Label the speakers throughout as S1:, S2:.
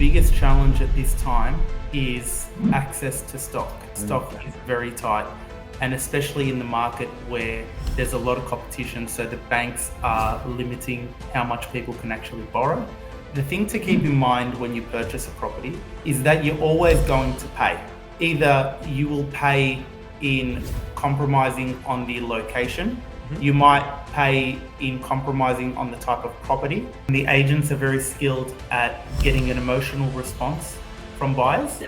S1: biggest challenge at this time is access to stock. Stock is very tight, and especially in the market where there's a lot of competition, so the banks are limiting how much people can actually borrow. The thing to keep in mind when you purchase a property is that you're always going to pay. Either you will pay in compromising on the location, you might pay in compromising on the type of property. And the agents are very skilled at getting an emotional response from buyers.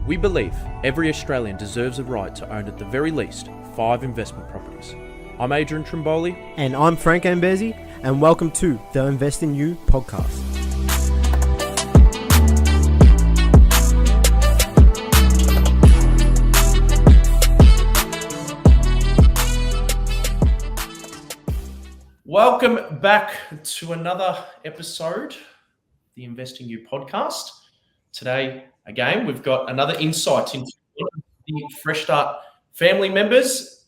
S2: We believe every Australian deserves a right to own at the very least 5 investment properties. I'm Adrian Trimboli.
S3: And I'm Frank Ambezi, and welcome to the Invest in You podcast.
S2: Welcome back to another episode of the Invest in You podcast. Today, again, we've got another insight into the Fresh Start family members.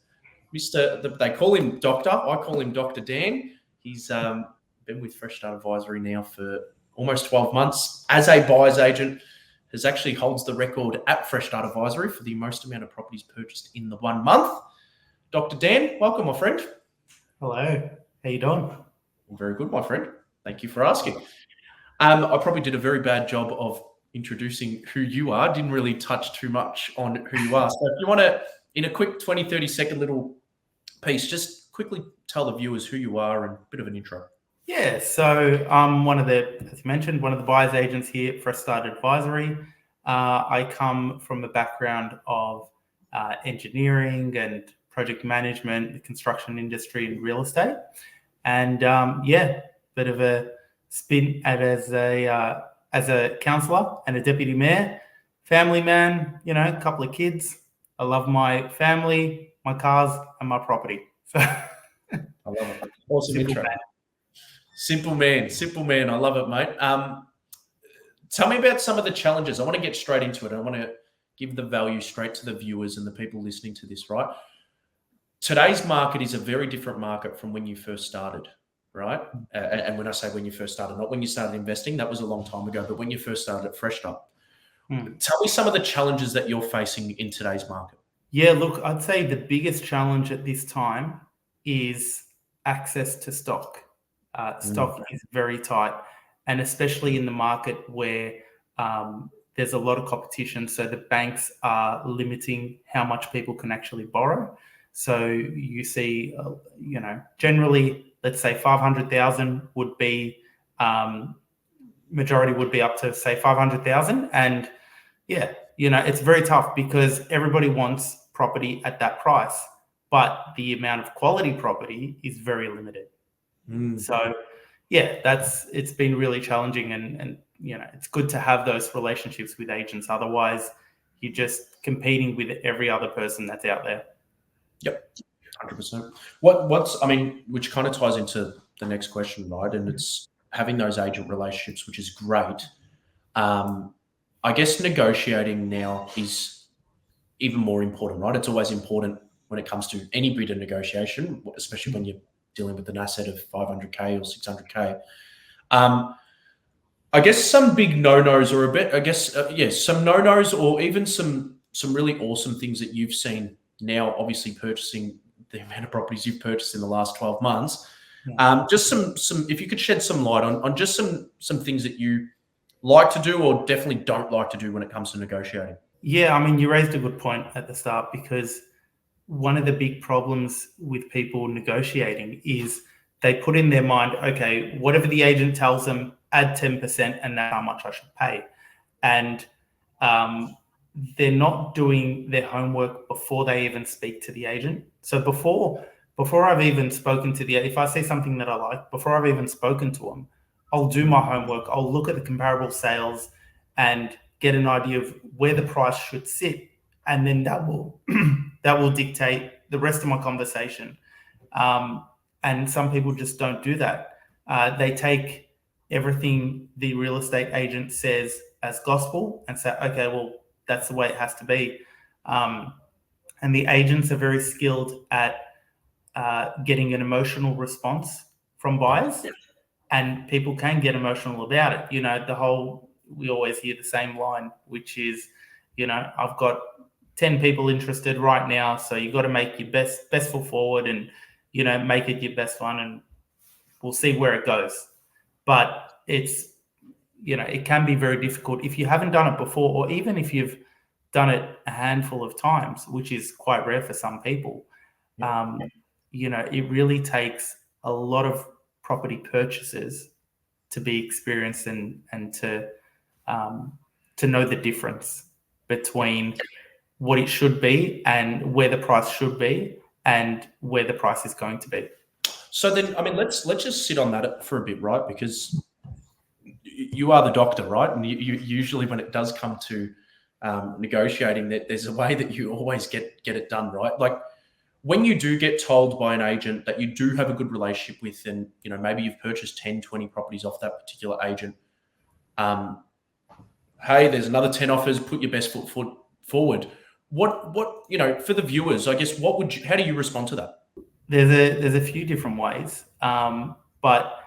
S2: They call him Doctor. I call him Dr. Dan. He's been with Fresh Start Advisory now for almost 12 months. As a buyer's agent, actually holds the record at Fresh Start Advisory for the most amount of properties purchased in the 1 month. Dr. Dan, welcome, my friend.
S1: Hello. How you doing?
S2: I'm very good, my friend. Thank you for asking. I probably did a very bad job of introducing who you are. Didn't really touch too much on who you are. So if you want to, in a quick 20, 30-second little piece, just quickly tell the viewers who you are and a bit of an intro.
S1: Yeah, so I'm as you mentioned, one of the buyer's agents here at Fresh Start Advisory. I come from a background of engineering and project management, the construction industry, and real estate. And bit of a spin as a councillor and a deputy mayor, family man, a couple of kids. I love my family, my cars, and my property. So
S2: I love it. Awesome intro. Simple man. I love it, mate. Tell me about some of the challenges. I want to get straight into it. I want to give the value straight to the viewers and the people listening to this, right? Today's market is a very different market from when you first started, right? And when I say when you first started, not when you started investing, that was a long time ago, but when you first started at Fresh Start. Tell me some of the challenges that you're facing in today's market.
S1: Yeah, look, I'd say the biggest challenge at this time is access to stock. Stock is very tight, and especially in the market where there's a lot of competition, so the banks are limiting how much people can actually borrow. So you see, generally, let's say 500,000 would be, majority would be up to say 500,000. And it's very tough because everybody wants property at that price, but the amount of quality property is very limited. So it's been really challenging, and it's good to have those relationships with agents. Otherwise, you're just competing with every other person that's out there.
S2: Yep, 100%. Which kind of ties into the next question, right? And it's having those agent relationships, which is great. I guess negotiating now is even more important, right? It's always important when it comes to any bid of negotiation, especially when you're dealing with an asset of 500K or 600K. I guess some big no-nos or some no-nos or even some really awesome things that you've seen now, obviously purchasing the amount of properties you've purchased in the last 12 months. Just some, if you could shed some light on just some things that you like to do or definitely don't like to do when it comes to negotiating.
S1: Yeah, you raised a good point at the start, because one of the big problems with people negotiating is they put in their mind, okay, whatever the agent tells them, add 10% and that's how much I should pay. And they're not doing their homework before they even speak to the agent. So before I've even spoken to if I see something that I like, before I've even spoken to them, I'll do my homework. I'll look at the comparable sales and get an idea of where the price should sit. And then that will dictate the rest of my conversation. And some people just don't do that. They take everything the real estate agent says as gospel and say, okay, well, that's the way it has to be. And the agents are very skilled at getting an emotional response from buyers, and people can get emotional about it. The whole we always hear the same line, which is, I've got 10 people interested right now, so you've got to make your best foot forward and, make it your best one, and we'll see where it goes. But it's, it can be very difficult if you haven't done it before, or even if you've done it a handful of times, which is quite rare for some people. It really takes a lot of property purchases to be experienced and to know the difference between what it should be and where the price should be and where the price is going to be.
S2: So then, let's just sit on that for a bit, right? Because you are the doctor, right? And you usually, when it does come to negotiating, that there's a way that you always get it done, right? Like when you do get told by an agent that you do have a good relationship with, and maybe you've purchased 10, 20 properties off that particular agent. Hey, there's another 10 offers. Put your best foot forward. What for the viewers, I guess, how do you respond to that?
S1: There's a few different ways, but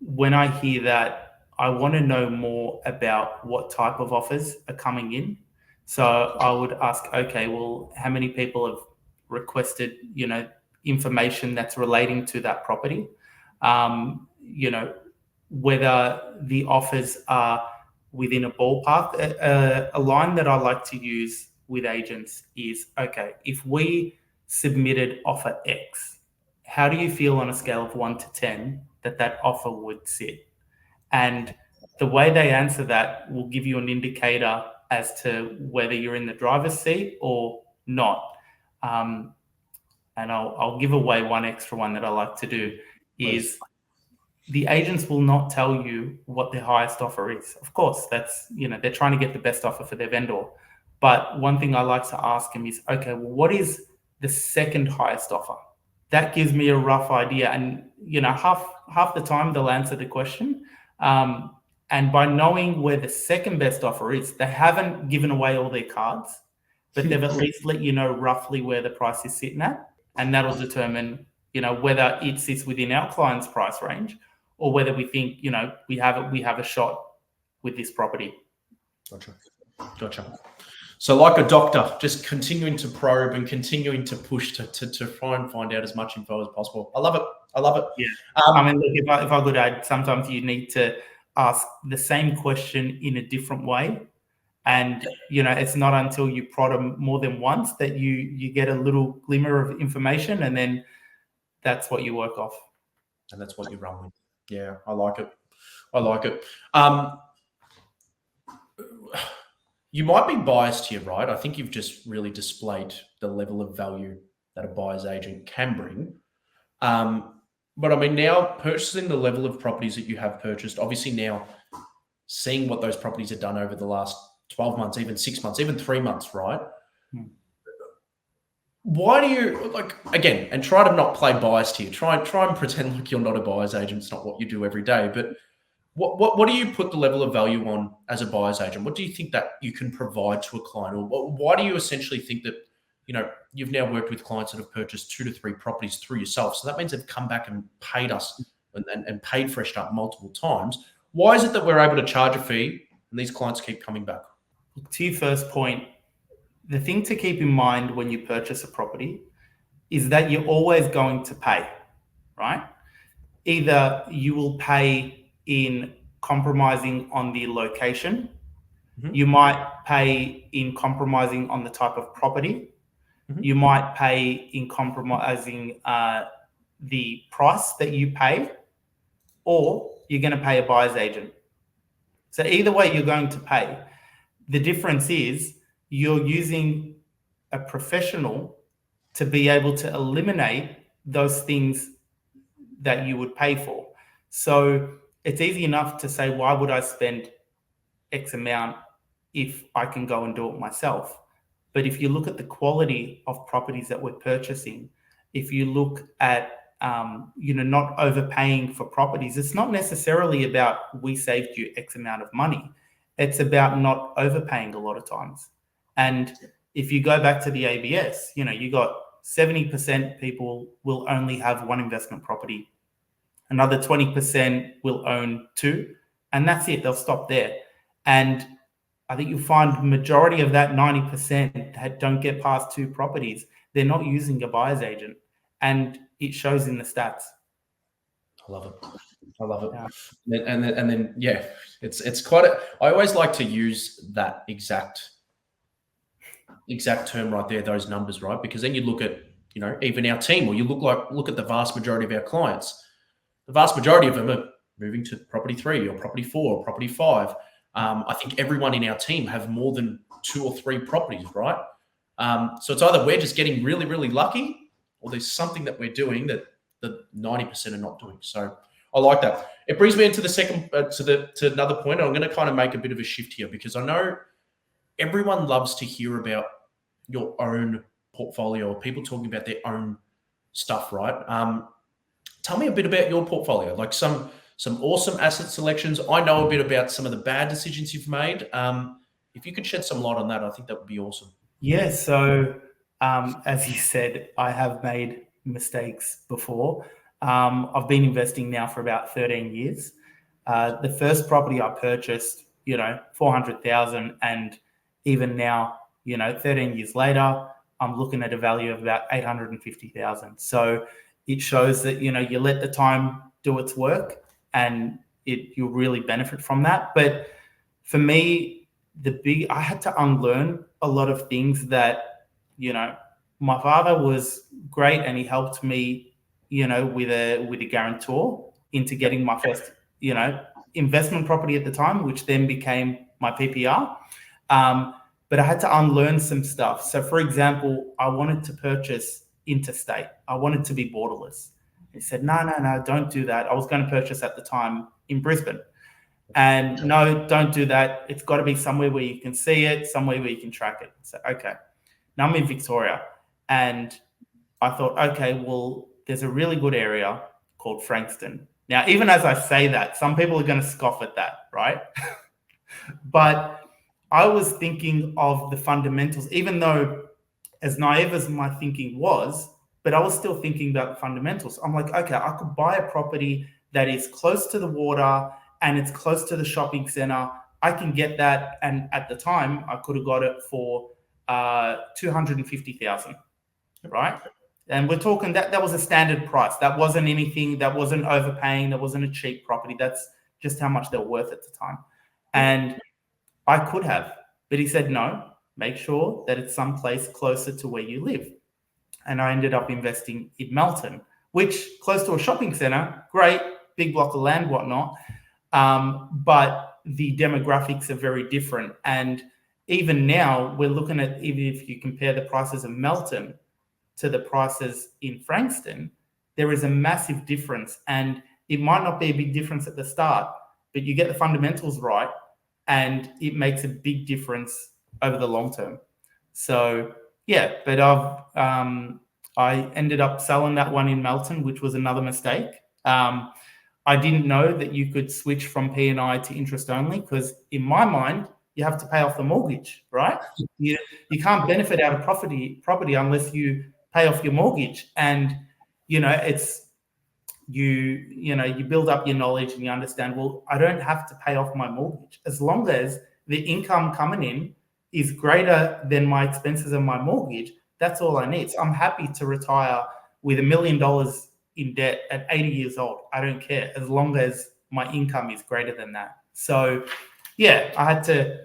S1: when I hear that, I want to know more about what type of offers are coming in. So I would ask, okay, well, how many people have requested, information that's relating to that property? Whether the offers are within a ballpark. A line that I like to use with agents is, okay, if we submitted offer X, how do you feel on a scale of 1 to 10 that offer would sit? And the way they answer that will give you an indicator as to whether you're in the driver's seat or not. And I'll give away one extra one that I like to do is the agents will not tell you what their highest offer is. Of course, that's, they're trying to get the best offer for their vendor. But one thing I like to ask them is, okay, well, what is the second highest offer? That gives me a rough idea. And, half the time they'll answer the question. And by knowing where the second best offer is, they haven't given away all their cards, but they've at least let you know roughly where the price is sitting at. And that'll determine, whether it sits within our client's price range or whether we think, we have a shot with this property.
S2: Gotcha. So like a doctor, just continuing to probe and continuing to push to try and find out as much info as possible. I love it.
S1: Yeah. If I could add, sometimes you need to ask the same question in a different way. And, it's not until you prod them more than once that you get a little glimmer of information, and then that's what you work off.
S2: And that's what you run with. Yeah, I like it. You might be biased here, right? I think you've just really displayed the level of value that a buyer's agent can bring. But now purchasing the level of properties that you have purchased, obviously now seeing what those properties have done over the last 12 months, even 6 months, even 3 months, right? Why do you, again, and try to not play biased here. Try and pretend like you're not a buyer's agent. It's not what you do every day. But what do you put the level of value on as a buyer's agent? What do you think that you can provide to a client? Or why do you essentially think that, you've now worked with clients that have purchased 2 to 3 properties through yourself? So that means they've come back and paid us and paid Fresh Start multiple times. Why is it that we're able to charge a fee and these clients keep coming back?
S1: To your first point, the thing to keep in mind when you purchase a property is that you're always going to pay, right? Either you will pay in compromising on the location, you might pay in compromising on the type of property, you might pay in compromising the price that you pay, or you're going to pay a buyer's agent. So either way, you're going to pay. The difference is you're using a professional to be able to eliminate those things that you would pay for. So it's easy enough to say, why would I spend X amount if I can go and do it myself? But if you look at the quality of properties that we're purchasing, if you look at not overpaying for properties, it's not necessarily about we saved you X amount of money. It's about not overpaying a lot of times. And if you go back to the ABS, you got 70% people will only have one investment property. Another 20% will own 2, and that's it. They'll stop there. And I think you'll find majority of that 90% that don't get past 2 properties, they're not using a buyer's agent, and it shows in the stats.
S2: I love it. I love it.
S1: Yeah.
S2: And then yeah, it's quite I always like to use that exact term right there, those numbers, right? Because then you look at, even our team, or you look at the vast majority of our clients. The vast majority of them are moving to property 3 or property 4 or property 5. I think everyone in our team have more than 2 or 3 properties, right? So it's either we're just getting really, really lucky, or there's something that we're doing that the 90% are not doing. So I like that. It brings me into the second, to another point. I'm going to kind of make a bit of a shift here, because I know everyone loves to hear about your own portfolio, or people talking about their own stuff, right? Tell me a bit about your portfolio, like some awesome asset selections. I know a bit about some of the bad decisions you've made. If you could shed some light on that, I think that would be awesome.
S1: Yeah, so as you said, I have made mistakes before. I've been investing now for about 13 years. The first property I purchased, 400,000, and even now, 13 years later, I'm looking at a value of about 850,000. So it shows that, you let the time do its work, and you'll really benefit from that. But for me, I had to unlearn a lot of things that, my father was great, and he helped me, with a guarantor into getting my first, investment property at the time, which then became my PPR. But I had to unlearn some stuff. So for example, I wanted to purchase interstate. I wanted to be borderless. He said, no, don't do that. I was going to purchase at the time in Brisbane. And no, don't do that. It's got to be somewhere where you can see it, somewhere where you can track it. So, okay. Now I'm in Victoria, and I thought, okay, well, there's a really good area called Frankston. Now, even as I say that, some people are going to scoff at that, right? But I was thinking of the fundamentals, even though as naive as my thinking was, but I was still thinking about the fundamentals. I'm like, okay, I could buy a property that is close to the water and it's close to the shopping center. I can get that. And at the time, I could have got it for 250,000, right? And we're talking that was a standard price. That wasn't anything, that wasn't overpaying, that wasn't a cheap property. That's just how much they're worth at the time. And I could have, but he said, no, make sure that it's someplace closer to where you live. And I ended up investing in Melton, which close to a shopping center, great, big block of land, whatnot. But the demographics are very different. And even now, we're looking at, even if you compare the prices of Melton to the prices in Frankston, there is a massive difference. And it might not be a big difference at the start, but you get the fundamentals right, and it makes a big difference over the long term. So yeah, but I ended up selling that one in Melton, which was another mistake. I didn't know that you could switch from P&I to interest only, because in my mind, you have to pay off the mortgage, right? You can't benefit out of property unless you pay off your mortgage. And, it's, you build up your knowledge and you understand, well, I don't have to pay off my mortgage. As long as the income coming in is greater than my expenses and my mortgage, that's all I need. So I'm happy to retire with $1 million in debt at 80 years old. I don't care, as long as my income is greater than that. So yeah, I had to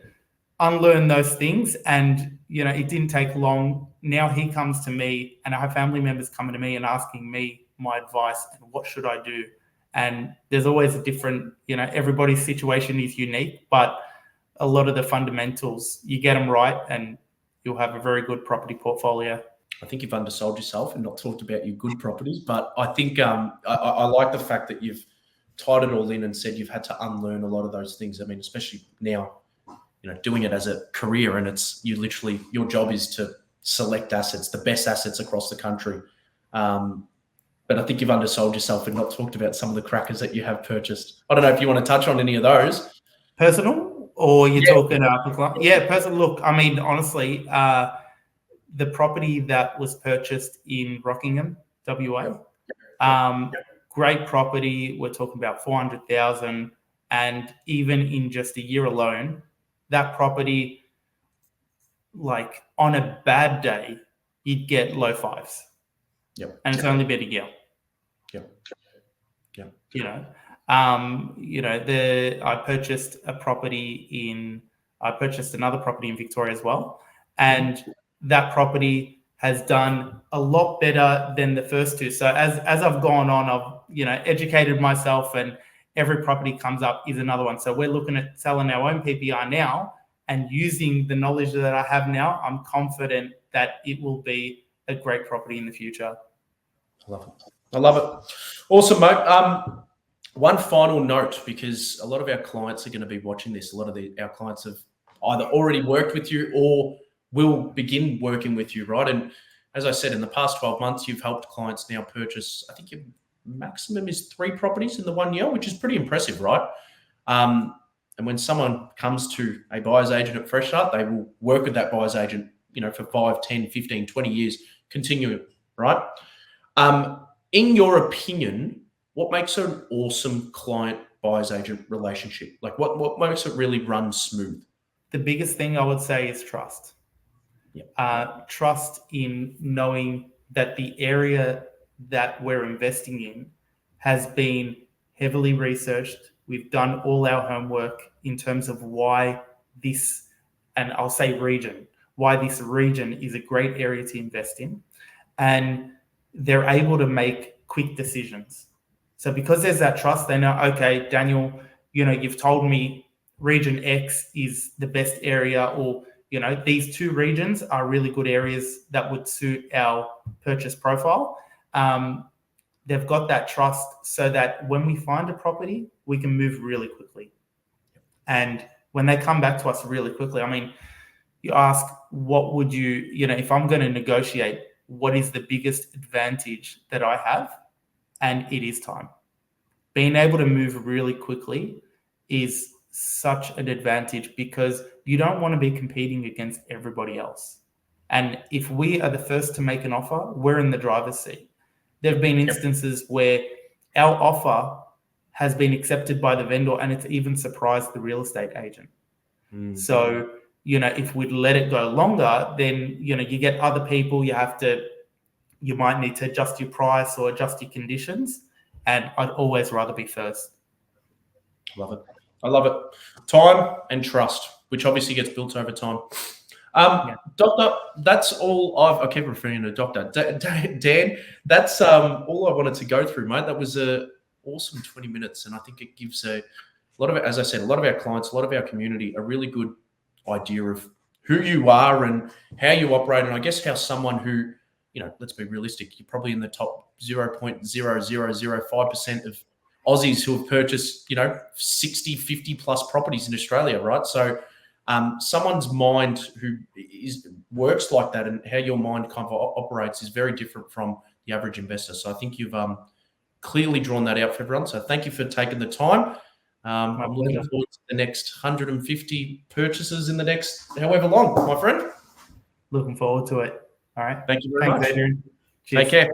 S1: unlearn those things, and it didn't take long. Now he comes to me, and I have family members coming to me and asking me my advice and what should I do. And there's always a different, everybody's situation is unique, but a lot of the fundamentals, you get them right and you'll have a very good property portfolio.
S2: I think you've undersold yourself and not talked about your good properties, but I think I like the fact that you've tied it all in and said you've had to unlearn a lot of those things. I mean, especially now, doing it as a career, and it's your job is to select assets, the best assets across the country. But I think you've undersold yourself and not talked about some of the crackers that you have purchased. I don't know if you want to touch on any of those.
S1: Personal, or you're talking personal. Look, I mean, honestly, the property that was purchased in Rockingham, WA, great property. We're talking about 400,000, and even in just a year alone, that property, like on a bad day, you'd get low fives.
S2: Yep.
S1: And it's only been a year.
S2: Yep. Yep.
S1: I purchased another property in Victoria as well. And that property has done a lot better than the first two. So as I've gone on, I've, educated myself, and every property comes up is another one. So we're looking at selling our own PPR now, and using the knowledge that I have now, I'm confident that it will be a great property in the future.
S2: I love it. Awesome, mate. One final note, because a lot of our clients are going to be watching this. A lot of our clients have either already worked with you or will begin working with you, right? And as I said, in the past 12 months, you've helped clients now purchase, I think your maximum is 3 properties in the 1 year, which is pretty impressive, right? And when someone comes to a buyer's agent at Fresh Start, they will work with that buyer's agent, for 5, 10, 15, 20 years, continuing, right? In your opinion, what makes an awesome client buyer's agent relationship? Like what makes it really run smooth?
S1: The biggest thing I would say is trust. Trust in knowing that the area that we're investing in has been heavily researched. We've done all our homework in terms of why this, and I'll say why this region is a great area to invest in. And they're able to make quick decisions. So because there's that trust, they know, okay, Daniel, you've told me region X is the best area, or, these 2 regions are really good areas that would suit our purchase profile. They've got that trust so that when we find a property, we can move really quickly. And when they come back to us really quickly, you ask, what would you, if I'm going to negotiate, what is the biggest advantage that I have? And it is time. Being able to move really quickly is such an advantage, because you don't want to be competing against everybody else. And if we are the first to make an offer, we're in the driver's seat. There have been instances where our offer has been accepted by the vendor, and it's even surprised the real estate agent. Mm-hmm. So, if we'd let it go longer, then, you get other people, you might need to adjust your price or adjust your conditions. And I'd always rather be first.
S2: Love it. I love it. Time and trust, which obviously gets built over time. Doctor, that's all I keep referring to Doctor. Dan, that's all I wanted to go through, mate. That was a awesome 20 minutes. And I think it gives a lot of it, as I said, a lot of our clients, a lot of our community, a really good idea of who you are and how you operate. And I guess how someone who, let's be realistic, you're probably in the top 0.0005% of Aussies who have purchased, 60, 50 plus properties in Australia, right? So someone's mind who works like that, and how your mind kind of operates, is very different from the average investor. So I think you've clearly drawn that out for everyone. So thank you for taking the time. I'm looking forward to the next 150 purchases in the next however long, my friend.
S1: Looking forward to it. All right.
S2: Thank you very much.
S1: Adrian. Cheers.
S2: Take care.